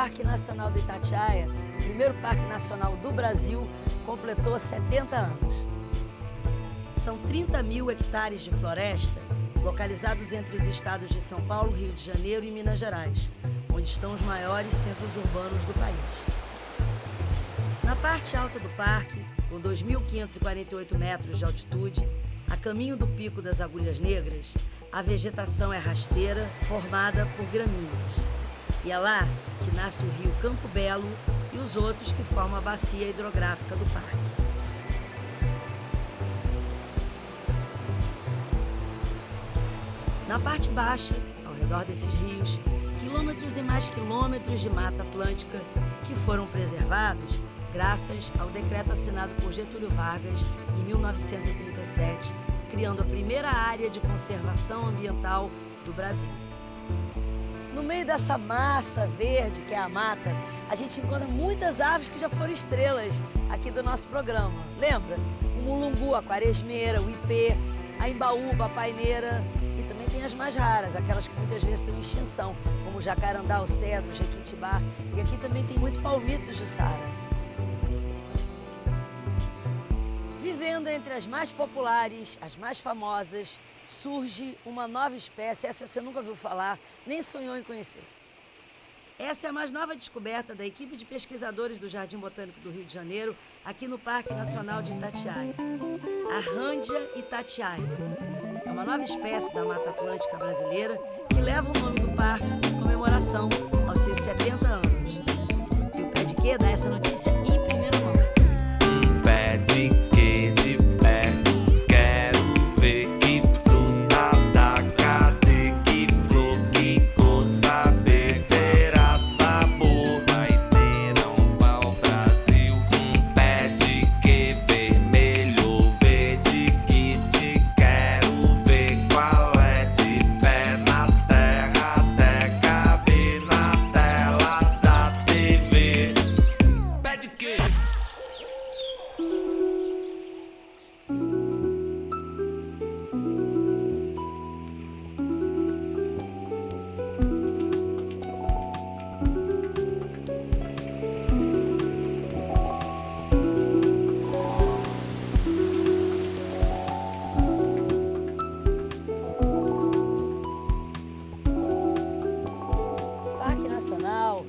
Parque Nacional do Itatiaia, o primeiro parque nacional do Brasil, completou 70 anos. São 30 mil hectares de floresta, localizados entre os estados de São Paulo, Rio de Janeiro e Minas Gerais, onde estão os maiores centros urbanos do país. Na parte alta do parque, com 2.548 metros de altitude, a caminho do Pico das Agulhas Negras, a vegetação é rasteira, formada por gramíneas. E é lá que nasce o rio Campo Belo e os outros que formam a bacia hidrográfica do parque. Na parte baixa, ao redor desses rios, quilômetros e mais quilômetros de Mata Atlântica que foram preservados graças ao decreto assinado por Getúlio Vargas em 1937, criando a primeira área de conservação ambiental do Brasil. No meio dessa massa verde que é a mata, a gente encontra muitas aves que já foram estrelas aqui do nosso programa. Lembra? O mulungu, a quaresmeira, o ipê, a embaúba, a paineira. E também tem as mais raras, aquelas que muitas vezes estão em extinção, como o jacarandá, o cedro, o jequitibá. E aqui também tem muito palmito jussara. Vivendo entre as mais populares, as mais famosas, surge uma nova espécie, essa você nunca ouviu falar, nem sonhou em conhecer. Essa é a mais nova descoberta da equipe de pesquisadores do Jardim Botânico do Rio de Janeiro, aqui no Parque Nacional de Itatiaia, a Rândia itatiaia. É uma nova espécie da Mata Atlântica brasileira que leva o nome do parque em comemoração aos seus 70 anos. E o Pé de Quê dá essa notícia em primeira mão. Pé de quê de perto, quero ver que fruta da cadê, que flor, que cor, saber, terá sabor. Vai ter um pau-brasil, pé de quê vermelho, verde, que te quero ver qual é, de pé na terra, até caber na tela da TV. Pé de quê? Parque Nacional,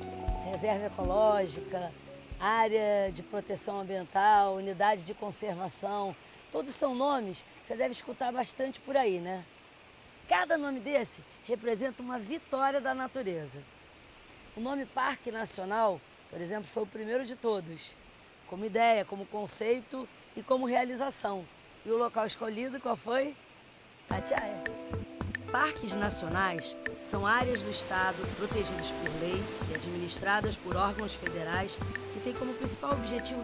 Reserva Ecológica, Área de Proteção Ambiental, Unidade de Conservação, todos são nomes que você deve escutar bastante por aí, né? Cada nome desse representa uma vitória da natureza. O nome Parque Nacional, por exemplo, foi o primeiro de todos, como ideia, como conceito e como realização. E o local escolhido qual foi? Itatiaia. Parques nacionais são áreas do Estado protegidas por lei e administradas por órgãos federais que têm como principal objetivo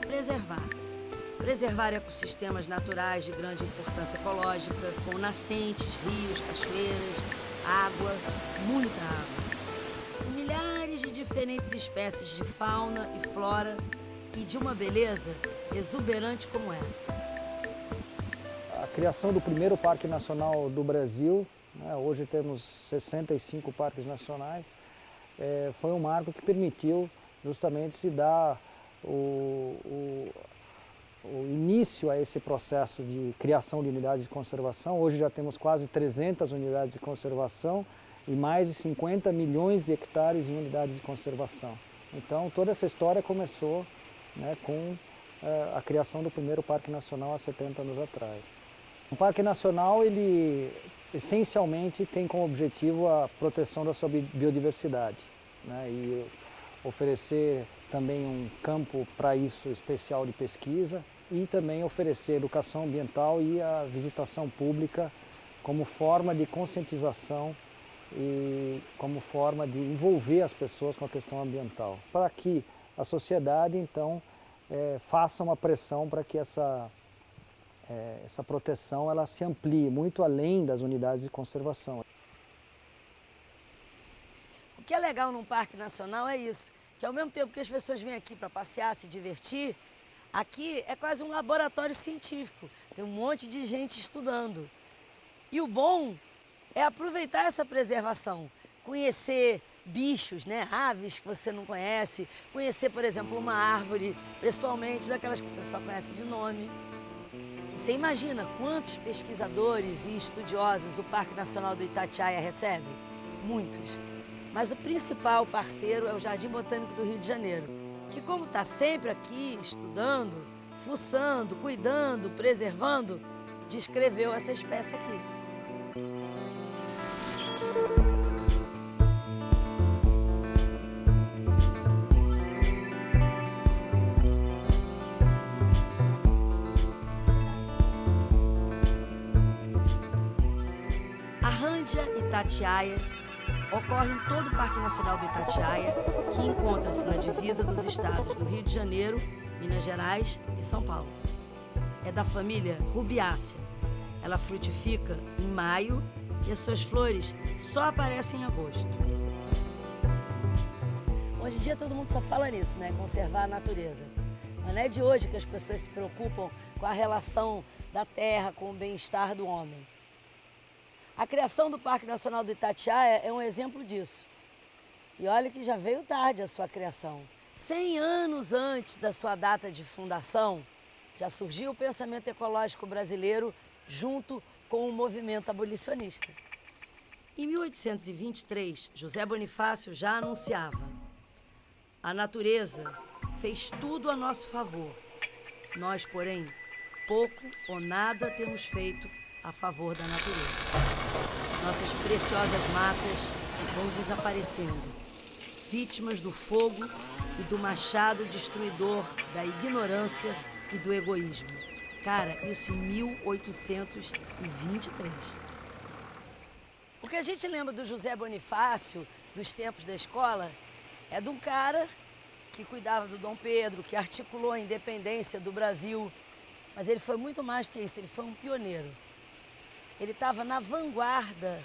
preservar ecossistemas naturais de grande importância ecológica, com nascentes, rios, cachoeiras, água, muita água. Com milhares de diferentes espécies de fauna e flora e de uma beleza exuberante como essa. A criação do primeiro Parque Nacional do Brasil, né, hoje temos 65 parques nacionais, foi um marco que permitiu justamente se dar o início a esse processo de criação de unidades de conservação. Hoje já temos quase 300 unidades de conservação e mais de 50 milhões de hectares em unidades de conservação. Então toda essa história começou, né, com a criação do primeiro Parque Nacional há 70 anos atrás. O Parque Nacional, ele essencialmente tem como objetivo a proteção da sua biodiversidade, né, e oferecer também um campo para isso especial de pesquisa e também oferecer educação ambiental e a visitação pública como forma de conscientização e como forma de envolver as pessoas com a questão ambiental, para que a sociedade, então, faça uma pressão para que essa proteção ela se amplie muito além das unidades de conservação. O que é legal num parque nacional é isso, que ao mesmo tempo que as pessoas vêm aqui para passear, se divertir, aqui é quase um laboratório científico, tem um monte de gente estudando. E o bom é aproveitar essa preservação, conhecer, bichos, né? Aves que você não conhece, conhecer, por exemplo, uma árvore pessoalmente, daquelas que você só conhece de nome. Você imagina quantos pesquisadores e estudiosos o Parque Nacional do Itatiaia recebe? Muitos. Mas o principal parceiro é o Jardim Botânico do Rio de Janeiro, que como está sempre aqui estudando, fuçando, cuidando, preservando, descreveu essa espécie aqui. A Rândia Itatiaia ocorre em todo o Parque Nacional do Itatiaia, que encontra-se na divisa dos estados do Rio de Janeiro, Minas Gerais e São Paulo. É da família Rubiácea. Ela frutifica em maio e as suas flores só aparecem em agosto. Hoje em dia todo mundo só fala nisso, né? Conservar a natureza. Mas não é de hoje que as pessoas se preocupam com a relação da terra com o bem-estar do homem. A criação do Parque Nacional do Itatiaia é um exemplo disso. E olha que já veio tarde a sua criação. 100 anos antes da sua data de fundação, já surgiu o pensamento ecológico brasileiro junto com o movimento abolicionista. Em 1823, José Bonifácio já anunciava: a natureza fez tudo a nosso favor. Nós, porém, pouco ou nada temos feito a favor da natureza. Nossas preciosas matas vão desaparecendo, vítimas do fogo e do machado destruidor da ignorância e do egoísmo. Cara, isso em 1823. O que a gente lembra do José Bonifácio, dos tempos da escola, é de um cara que cuidava do Dom Pedro, que articulou a independência do Brasil. Mas ele foi muito mais que isso, ele foi um pioneiro. Ele estava na vanguarda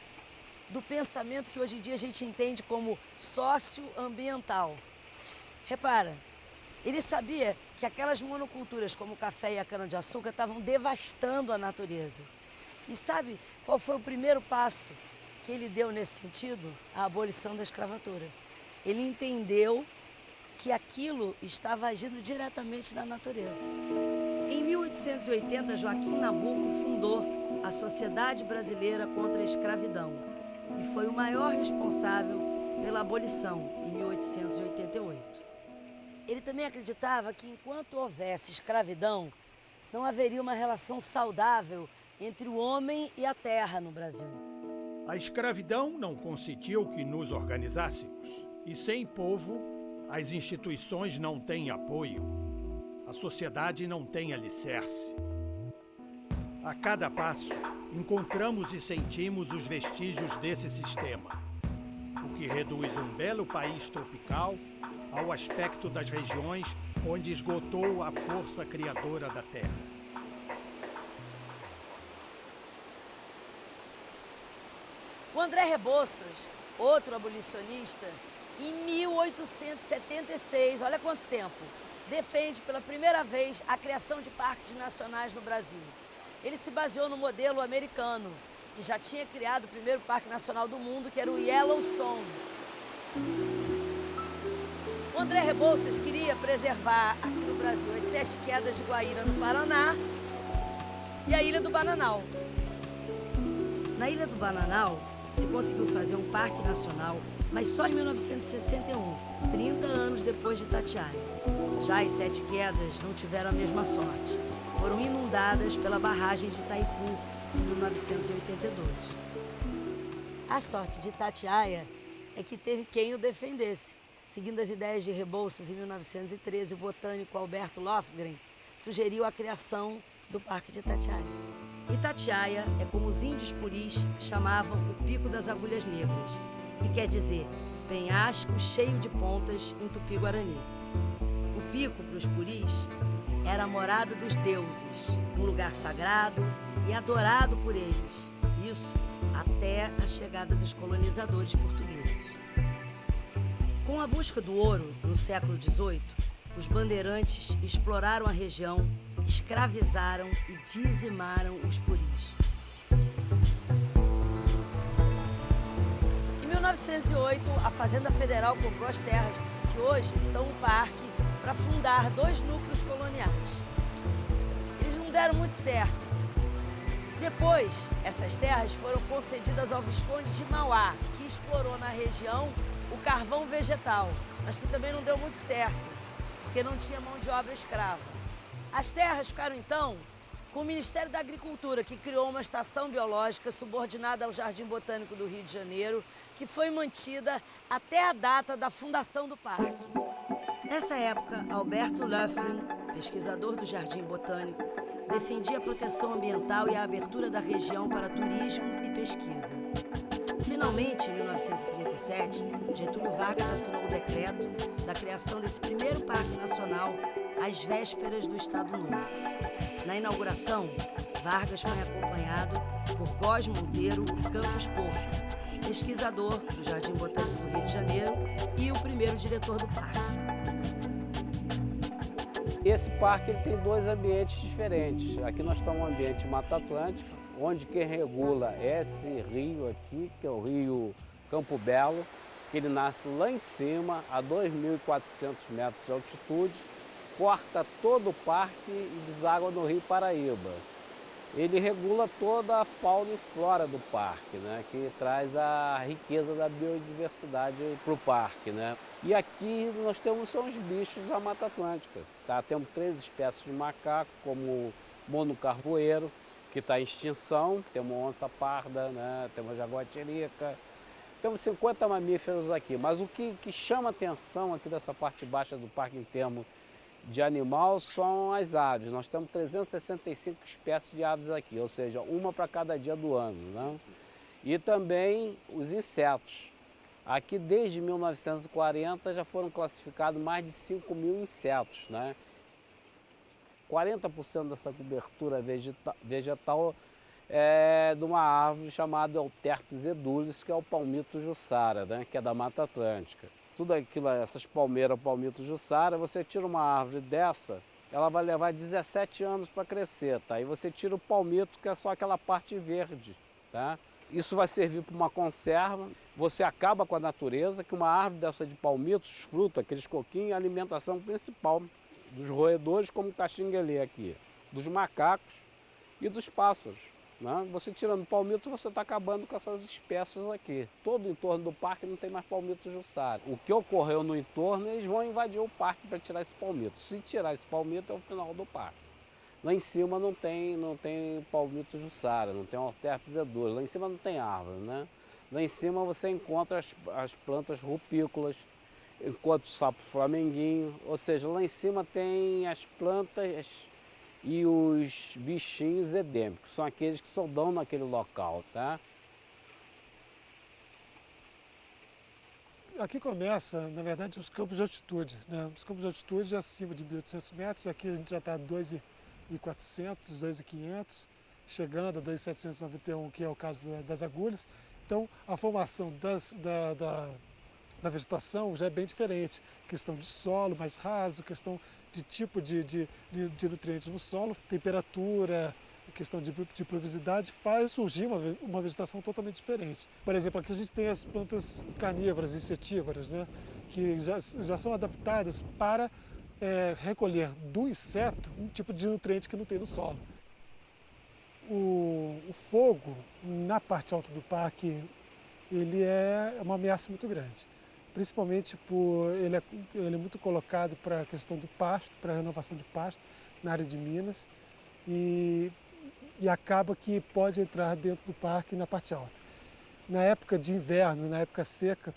do pensamento que hoje em dia a gente entende como socioambiental. Repara, ele sabia que aquelas monoculturas como o café e a cana-de-açúcar estavam devastando a natureza. E sabe qual foi o primeiro passo que ele deu nesse sentido? A abolição da escravatura. Ele entendeu que aquilo estava agindo diretamente na natureza. Em 1880, Joaquim Nabuco fundou a Sociedade Brasileira contra a Escravidão e foi o maior responsável pela abolição em 1888. Ele também acreditava que enquanto houvesse escravidão, não haveria uma relação saudável entre o homem e a terra no Brasil. A escravidão não consentiu que nos organizássemos, e sem povo, as instituições não têm apoio, a sociedade não tem alicerce. A cada passo, encontramos e sentimos os vestígios desse sistema, o que reduz um belo país tropical ao aspecto das regiões onde esgotou a força criadora da terra. O André Rebouças, outro abolicionista, em 1876, olha quanto tempo, defende pela primeira vez a criação de parques nacionais no Brasil. Ele se baseou no modelo americano, que já tinha criado o primeiro parque nacional do mundo, que era o Yellowstone. O André Rebouças queria preservar aqui no Brasil as 7 quedas de Guaíra no Paraná e a Ilha do Bananal. Na Ilha do Bananal se conseguiu fazer um parque nacional, mas só em 1961, 30 anos depois de Itatiaia. Já as 7 quedas não tiveram a mesma sorte. Foram inundadas pela barragem de Itaipu em 1982. A sorte de Itatiaia é que teve quem o defendesse. Seguindo as ideias de Rebouças, em 1913, o botânico Alberto Lofgren sugeriu a criação do Parque de Itatiaia. Itatiaia é como os índios puris chamavam o Pico das Agulhas Negras, e quer dizer penhasco cheio de pontas em Tupi-Guarani. O pico, para os puris, era a morada dos deuses, um lugar sagrado e adorado por eles. Isso até a chegada dos colonizadores portugueses. Com a busca do ouro, no século XVIII, os bandeirantes exploraram a região, escravizaram e dizimaram os puris. Em 1908, a Fazenda Federal comprou as terras que hoje são o parque para fundar 2 núcleos coloniais. Eles não deram muito certo. Depois, essas terras foram concedidas ao Visconde de Mauá, que explorou na região o carvão vegetal, mas que também não deu muito certo, porque não tinha mão de obra escrava. As terras ficaram, então, com o Ministério da Agricultura, que criou uma estação biológica subordinada ao Jardim Botânico do Rio de Janeiro, que foi mantida até a data da fundação do parque. Nessa época, Alberto Löffring, pesquisador do Jardim Botânico, defendia a proteção ambiental e a abertura da região para turismo e pesquisa. Finalmente, em 1937, Getúlio Vargas assinou o decreto da criação desse primeiro parque nacional às vésperas do Estado Novo. Na inauguração, Vargas foi acompanhado por Góes Monteiro e Campos Porto, pesquisador do Jardim Botânico do Rio de Janeiro e o primeiro diretor do parque. Esse parque ele tem 2 ambientes diferentes. Aqui nós estamos no ambiente Mata Atlântica, onde quem regula é esse rio aqui, que é o rio Campo Belo, que ele nasce lá em cima, a 2.400 metros de altitude, corta todo o parque e deságua no Rio Paraíba. Ele regula toda a fauna e flora do parque, né, que traz a riqueza da biodiversidade para o parque, né. E aqui nós temos são os bichos da Mata Atlântica. Tá? Temos 3 espécies de macaco, como o monocarvoeiro, que está em extinção, temos onça parda, né, temos jaguatirica, temos 50 mamíferos aqui. Mas o que chama atenção aqui dessa parte baixa do parque em termos de animal são as aves. Nós temos 365 espécies de aves aqui, ou seja, uma para cada dia do ano, né? E também os insetos. Aqui desde 1940 já foram classificados mais de 5.000 insetos, né? 40% dessa cobertura vegetal é de uma árvore chamada Euterpes edulis, que é o palmito jussara, né? Que é da Mata Atlântica. Tudo aquilo, essas palmeiras, palmito jussara, você tira uma árvore dessa, ela vai levar 17 anos para crescer, tá? E você tira o palmito, que é só aquela parte verde, tá? Isso vai servir para uma conserva, você acaba com a natureza, que uma árvore dessa de palmitos, fruta, aqueles coquinhos, é a alimentação principal dos roedores, como o caxinguelê aqui, dos macacos e dos pássaros. Né? Você tirando palmito, você está acabando com essas espécies aqui. Todo o entorno do parque não tem mais palmito jussara. O que ocorreu no entorno, eles vão invadir o parque para tirar esse palmito. Se tirar esse palmito, é o final do parque. Lá em cima não tem palmito jussara, não tem Euterpes edulis. Lá em cima não tem árvore, né? Lá em cima você encontra as plantas rupícolas, encontra o sapo flamenguinho. Ou seja, lá em cima tem as plantas e os bichinhos endêmicos, são aqueles que só dão naquele local, tá? Aqui começa, na verdade, os campos de altitude, né? Os campos de altitude acima de 1.800 metros, aqui a gente já está a 2.400, 2.500, chegando a 2.791, que é o caso das agulhas. Então, a formação da vegetação já é bem diferente. Questão de solo mais raso, questão de tipo de nutrientes no solo, temperatura, questão de pluviosidade, faz surgir uma vegetação totalmente diferente. Por exemplo, aqui a gente tem as plantas carnívoras, insetívoras, né, que já são adaptadas para recolher do inseto um tipo de nutriente que não tem no solo. O fogo, na parte alta do parque, ele é uma ameaça muito grande. Principalmente por ele é muito colocado para a questão do pasto, para a renovação de pasto na área de Minas e acaba que pode entrar dentro do parque na parte alta. Na época de inverno, na época seca,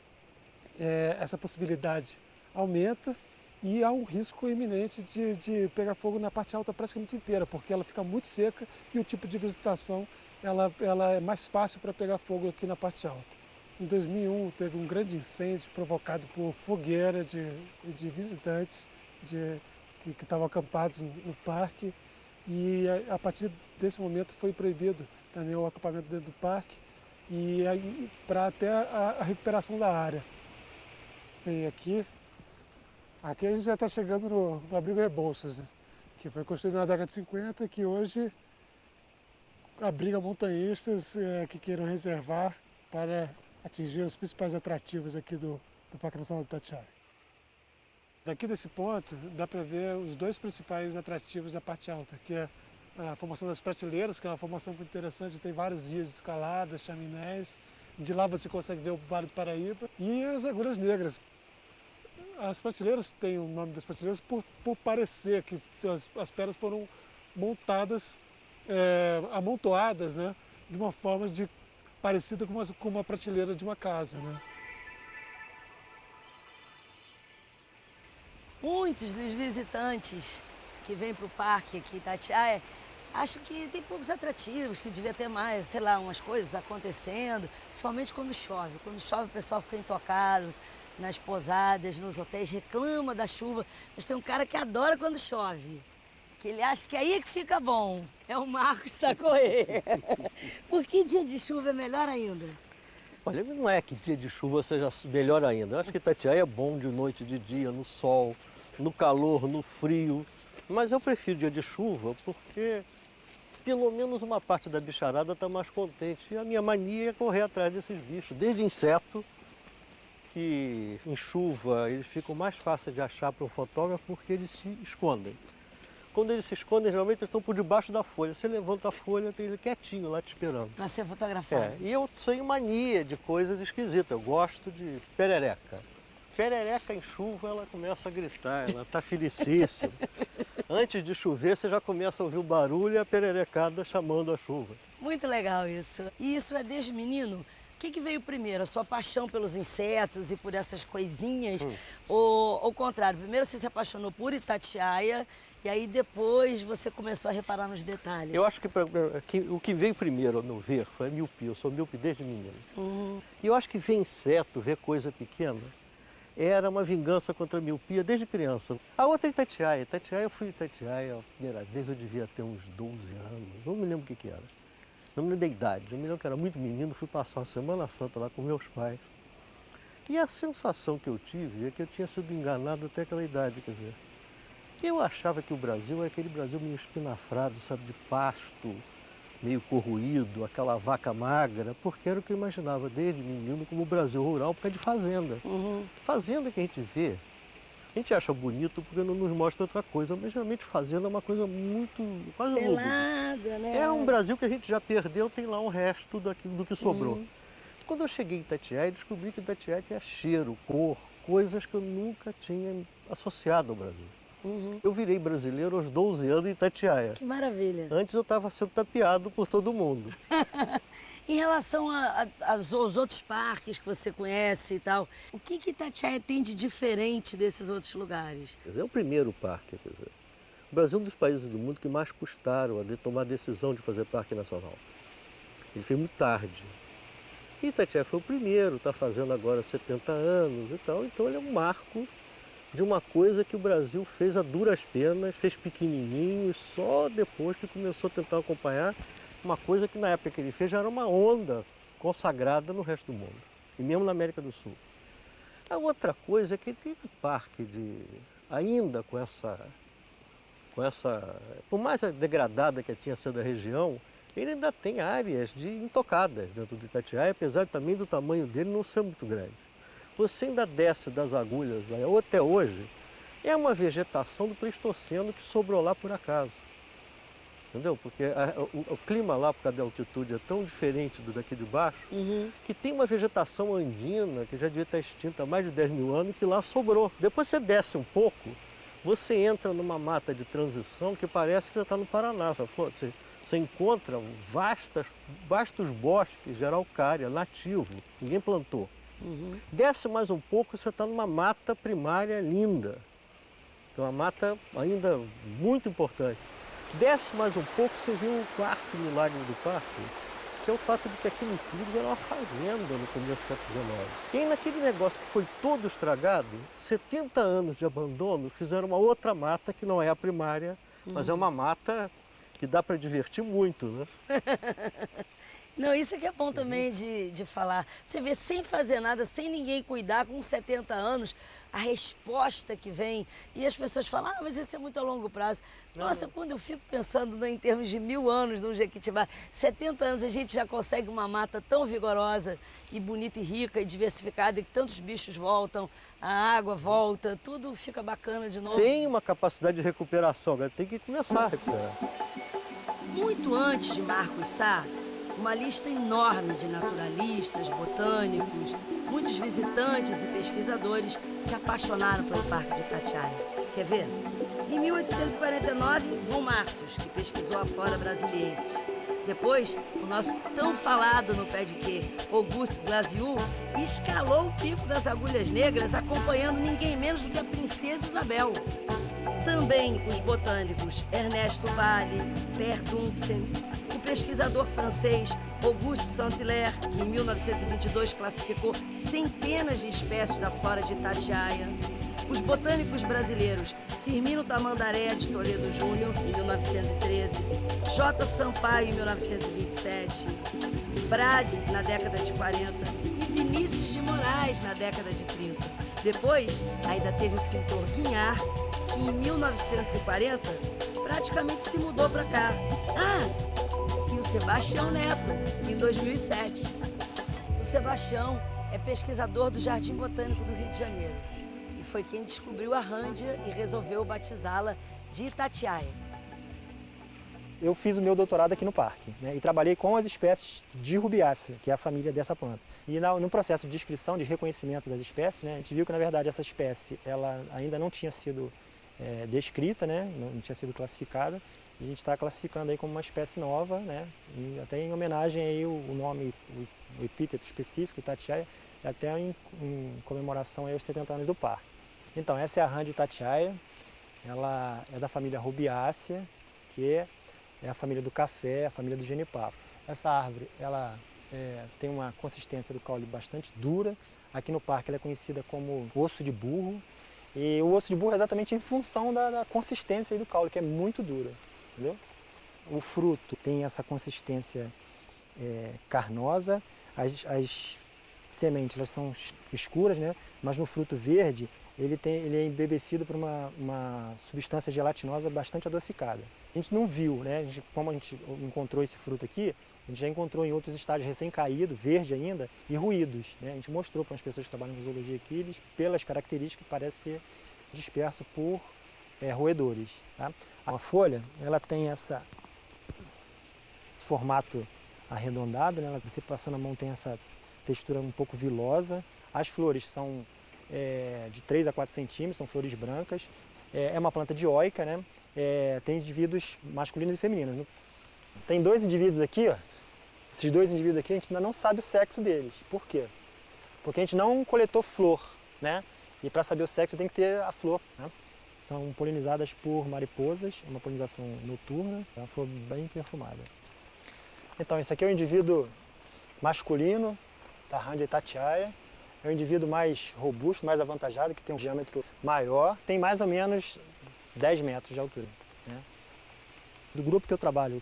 essa possibilidade aumenta e há um risco iminente de pegar fogo na parte alta praticamente inteira, porque ela fica muito seca e o tipo de vegetação ela é mais fácil para pegar fogo aqui na parte alta. Em 2001 teve um grande incêndio provocado por fogueira de visitantes que estavam acampados no parque e a partir desse momento foi proibido também o acampamento dentro do parque e para até a recuperação da área. E aqui a gente já está chegando no abrigo Rebouças, né? Que foi construído na década de 50 e que hoje abriga montanhistas que queiram reservar para atingir os principais atrativos aqui do Parque Nacional do Itatiaia. Daqui desse ponto dá para ver os dois principais atrativos da parte alta, que é a formação das prateleiras, que é uma formação muito interessante, tem várias vias de escalada, chaminés. De lá você consegue ver o Vale do Paraíba e as Agulhas Negras. As prateleiras têm o nome das prateleiras por parecer que as pedras foram montadas, amontoadas, né, de uma forma parecida com uma prateleira de uma casa, né? Muitos dos visitantes que vêm para o parque aqui em Itatiaia acham que tem poucos atrativos, que devia ter mais, sei lá, umas coisas acontecendo, principalmente quando chove. Quando chove o pessoal fica intocado nas pousadas, nos hotéis, reclama da chuva. Mas tem um cara que adora quando chove, que ele acha que aí é que fica bom. É o Marcos Sacoê. Por que dia de chuva é melhor ainda? Olha, não é que dia de chuva seja melhor ainda. Eu acho que Itatiaia é bom de noite, de dia, no sol, no calor, no frio. Mas eu prefiro dia de chuva porque pelo menos uma parte da bicharada está mais contente. E a minha mania é correr atrás desses bichos, desde inseto, que em chuva eles ficam mais fáceis de achar para o fotógrafo porque eles se escondem. Quando eles se escondem, geralmente eles estão por debaixo da folha. Você levanta a folha, tem ele quietinho lá te esperando. Para ser fotografado. E eu tenho mania de coisas esquisitas. Eu gosto de perereca. Perereca em chuva, ela começa a gritar, ela está felicíssima. Antes de chover, você já começa a ouvir o barulho e a pererecada chamando a chuva. Muito legal isso. E isso é desde menino? O que veio primeiro? A sua paixão pelos insetos e por essas coisinhas? Ou ao contrário, primeiro você se apaixonou por Itatiaia e aí depois você começou a reparar nos detalhes? Eu acho que o que veio primeiro, ao meu ver, foi a miopia. Eu sou míope desde menino. E eu acho que ver inseto, ver coisa pequena, era uma vingança contra a miopia desde criança. A outra é Itatiaia. Eu fui em Itatiaia a primeira vez, eu devia ter uns 12 anos, não me lembro o que era. Não me lembro da idade, eu me lembro que era muito menino, fui passar uma Semana Santa lá com meus pais. E a sensação que eu tive é que eu tinha sido enganado até aquela idade, quer dizer. Eu achava que o Brasil era aquele Brasil meio espinafrado, sabe, de pasto, meio corroído, aquela vaca magra, porque era o que eu imaginava desde menino como o Brasil rural, por causa de fazenda. Fazenda que a gente vê, a gente acha bonito porque não nos mostra outra coisa, mas geralmente fazenda é uma coisa muito, quase pelada, né? É um Brasil que a gente já perdeu, tem lá um resto do que sobrou. Quando eu cheguei em Itatiaia, descobri que Itatiaia tinha cheiro, cor, coisas que eu nunca tinha associado ao Brasil. Eu virei brasileiro aos 12 anos em Itatiaia. Que maravilha. Antes eu estava sendo tapeado por todo mundo. Em relação aos outros parques que você conhece e tal, o que Itatiaia tem de diferente desses outros lugares? É o primeiro parque. Quer dizer, o Brasil é um dos países do mundo que mais custaram a tomar a decisão de fazer parque nacional. Ele fez muito tarde. E Itatiaia foi o primeiro, está fazendo agora 70 anos e tal, então ele é um marco de uma coisa que o Brasil fez a duras penas, fez pequenininho e só depois que começou a tentar acompanhar uma coisa que na época que ele fez já era uma onda consagrada no resto do mundo, e mesmo na América do Sul. A outra coisa é que tem um parque ainda com essa, por mais degradada que tinha sido a região, ele ainda tem áreas intocadas dentro do Itatiaia, apesar também do tamanho dele não ser muito grande. Você ainda desce das agulhas, ou até hoje, é uma vegetação do Pleistoceno que sobrou lá por acaso. Entendeu? Porque o clima lá, por causa da altitude, é tão diferente do daqui de baixo, que tem uma vegetação andina que já devia estar extinta há mais de 10 mil anos, que lá sobrou. Depois você desce um pouco, você entra numa mata de transição que parece que já está no Paraná. Você encontra vastos bosques de araucária, nativo, ninguém plantou. Desce mais um pouco, você está numa mata primária linda. É uma mata ainda muito importante. Desce mais um pouco, você vê o quarto milagre do parque, que é o fato de que aquilo tudo era uma fazenda no começo do século XIX. E aí, naquele negócio que foi todo estragado, 70 anos de abandono, fizeram uma outra mata que não é a primária, mas é uma mata que dá para divertir muito, né? Não, isso é que é bom também de falar. Você vê, sem fazer nada, sem ninguém cuidar, com 70 anos, a resposta que vem. E as pessoas falam, mas isso é muito a longo prazo. Nossa, quando eu fico pensando em termos de 1000 anos no Jequitibá, 70 anos a gente já consegue uma mata tão vigorosa e bonita e rica e diversificada, e que tantos bichos voltam, a água volta, tudo fica bacana de novo. Tem uma capacidade de recuperação, agora tem que começar a recuperar. Muito antes de Marcos Sá, uma lista enorme de naturalistas, botânicos, muitos visitantes e pesquisadores se apaixonaram pelo Parque de Itatiaia. Quer ver? Em 1849, Von Martius, que pesquisou a flora brasiliensis. Depois, o nosso tão falado no pé de quê, Auguste Glasiou, escalou o Pico das Agulhas Negras acompanhando ninguém menos do que a Princesa Isabel. Também os botânicos Ernesto Valle, Per Duntsen, o pesquisador francês Auguste Saint-Hilaire, que em 1922 classificou centenas de espécies da flora de Itatiaia, os botânicos brasileiros Firmino Tamandaré de Toledo Júnior, em 1913, J. Sampaio, em 1927, Brad, na década de 40, e Vinícius de Moraes, na década de 30. Depois, ainda teve o pintor Guignard, que em 1940 praticamente se mudou para cá. E o Sebastião Neto, em 2007. O Sebastião é pesquisador do Jardim Botânico do Rio de Janeiro e foi quem descobriu a rândia e resolveu batizá-la de Itatiaia. Eu fiz o meu doutorado aqui no parque, né, e trabalhei com as espécies de rubiácea, que é a família dessa planta. E no processo de descrição, de reconhecimento das espécies, né, a gente viu que, na verdade, essa espécie ela ainda não tinha sido descrita, né, não tinha sido classificada, e a gente está classificando aí como uma espécie nova, né, e até em homenagem aí o nome, o epíteto específico, Itatiaia, até em comemoração aí aos 70 anos do parque. Então, essa é a rã de Itatiaia, ela é da família Rubiácea, que é a família do café, a família do genipapo. Essa árvore, ela tem uma consistência do caule bastante dura. Aqui no parque ela é conhecida como osso de burro. E o osso de burro é exatamente em função da consistência aí do caule, que é muito dura, entendeu? O fruto tem essa consistência carnosa, as sementes elas são escuras, né? Mas no fruto verde ele é embebecido por uma substância gelatinosa bastante adocicada. A gente não viu, né? Como a gente encontrou esse fruto aqui, a gente já encontrou em outros estágios recém-caído, verde ainda, e ruídos, né? A gente mostrou para as pessoas que trabalham com zoologia aqui, eles, pelas características, parece ser disperso por roedores. Tá? A folha, ela tem esse formato arredondado, né? Você passando a mão tem essa textura um pouco vilosa. As flores são de 3 a 4 centímetros, são flores brancas. É uma planta dioica, né? Tem indivíduos masculinos e femininos. Tem dois indivíduos aqui, ó. Esses dois indivíduos aqui a gente ainda não sabe o sexo deles. Por quê? Porque a gente não coletou flor, né? E para saber o sexo tem que ter a flor, né? São polinizadas por mariposas, é uma polinização noturna, é uma flor bem perfumada. Então esse aqui é o indivíduo masculino da rândia Itatiaia. É um indivíduo mais robusto, mais avantajado, que tem um diâmetro maior, tem mais ou menos 10 metros de altura. Né? Do grupo que eu trabalho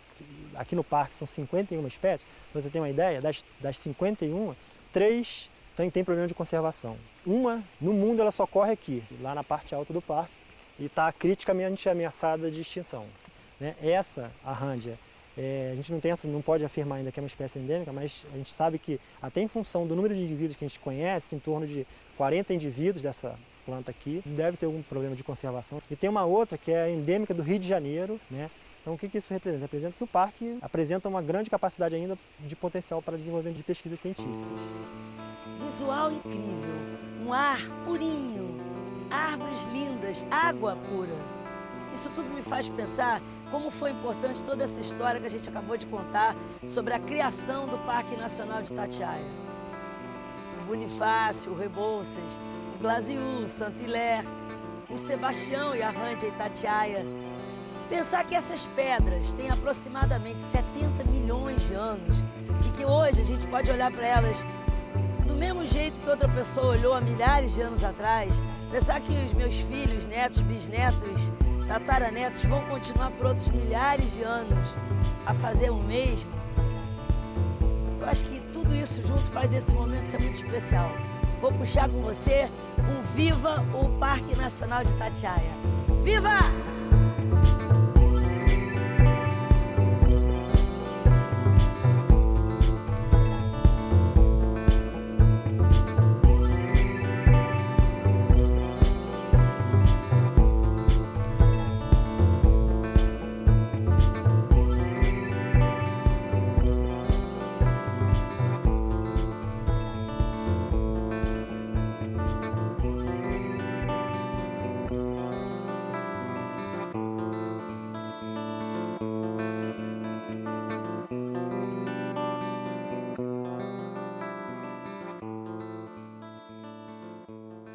aqui no parque são 51 espécies, para você ter uma ideia, das 51, 3 tem problema de conservação. Uma, no mundo, ela só corre aqui, lá na parte alta do parque, e está criticamente ameaçada de extinção. Né? Essa, a rândia, a gente não pode afirmar ainda que é uma espécie endêmica, mas a gente sabe que, até em função do número de indivíduos que a gente conhece, em torno de 40 indivíduos dessa planta aqui, deve ter algum problema de conservação. E tem uma outra que é endêmica do Rio de Janeiro, né? Então o que isso representa? Representa que o parque apresenta uma grande capacidade ainda de potencial para desenvolvimento de pesquisas científicas. Visual incrível, um ar purinho, árvores lindas, água pura. Isso tudo me faz pensar como foi importante toda essa história que a gente acabou de contar sobre a criação do Parque Nacional de Itatiaia. O Bonifácio, o Rebouças, o Glasiou, o Saint-Hilaire, o Sebastião e a rândia Itatiaia. Pensar que essas pedras têm aproximadamente 70 milhões de anos e que hoje a gente pode olhar para elas do mesmo jeito que outra pessoa olhou há milhares de anos atrás. Pensar que os meus filhos, netos, bisnetos, tataranetos vão continuar por outros milhares de anos a fazer o mesmo. Eu acho que tudo isso junto faz esse momento ser muito especial. Vou puxar com você um Viva o Parque Nacional de Itatiaia. Viva!